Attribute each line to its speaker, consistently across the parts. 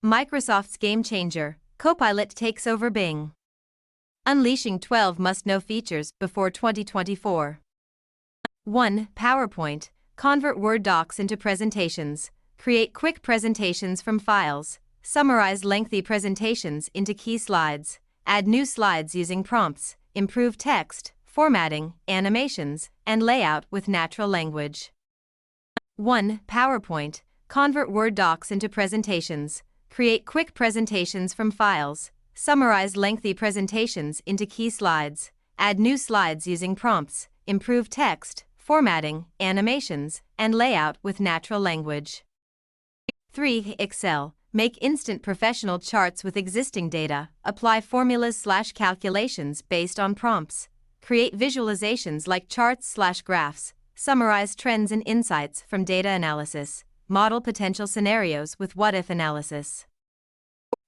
Speaker 1: Microsoft's game changer, Copilot takes over Bing. Unleashing 12 must-know features before 2024. 1. PowerPoint. Convert Word docs into presentations. Create quick presentations from files. Summarize lengthy presentations into key slides. Add new slides using prompts. Improve text, formatting, animations, and layout with natural language. 1. PowerPoint. Convert Word docs into presentations. Create quick presentations from files. Summarize lengthy presentations into key slides. Add new slides using prompts. Improve text, formatting, animations, and layout with natural language. 3. Excel. Make instant professional charts with existing data. Apply formulas/calculations based on prompts. Create visualizations like charts/graphs. Summarize trends and insights from data analysis. Model potential scenarios with what-if analysis.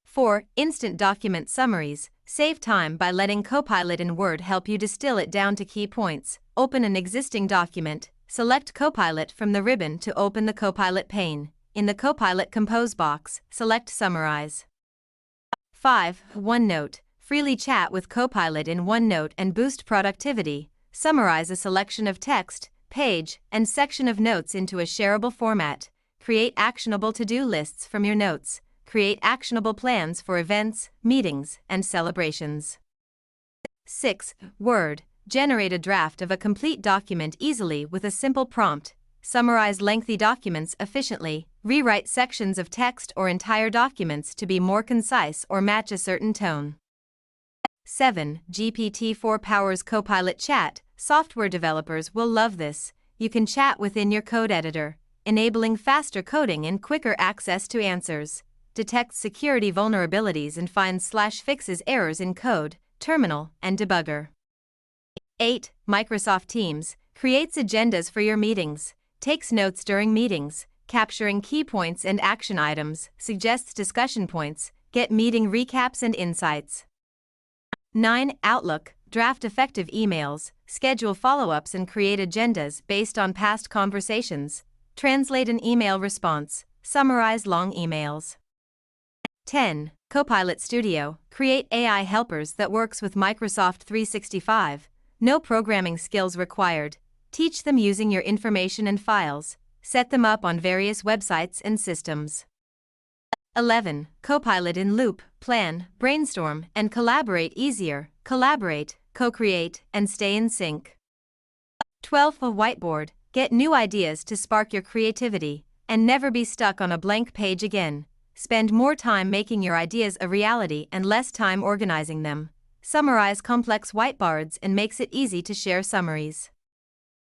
Speaker 1: 4. Instant document summaries. Save time by letting Copilot in Word help you distill it down to key points. Open an existing document. Select Copilot from the ribbon to open the Copilot pane. In the Copilot Compose box, select Summarize. 5. OneNote. Freely chat with Copilot in OneNote and boost productivity. Summarize a selection of text, page, and section of notes into a shareable format. Create actionable to-do lists from your notes. Create actionable plans for events, meetings, and celebrations. 6. Word. Generate a draft of a complete document easily with a simple prompt. Summarize lengthy documents efficiently. Rewrite sections of text or entire documents to be more concise or match a certain tone. 7. GPT-4 powers Copilot chat. Software developers will love this. You can chat within your code editor, enabling faster coding and quicker access to answers. Detects security vulnerabilities and finds/fixes errors in code, terminal, and debugger. 8. Microsoft Teams. Creates agendas for your meetings. Takes notes during meetings, capturing key points and action items. Suggests discussion points. Get meeting recaps and insights. 9. Outlook. Draft effective emails. Schedule follow-ups and create agendas based on past conversations. Translate an email response. Summarize long emails. 10. Copilot Studio. Create AI helpers that works with Microsoft 365. No programming skills required. Teach them using your information and files. Set them up on various websites and systems. 11. Copilot in Loop. Plan, brainstorm, and collaborate easier. Collaborate, co-create, and stay in sync. 12. A whiteboard. Get new ideas to spark your creativity, and never be stuck on a blank page again. Spend more time making your ideas a reality and less time organizing them. Summarize complex whiteboards and makes it easy to share summaries.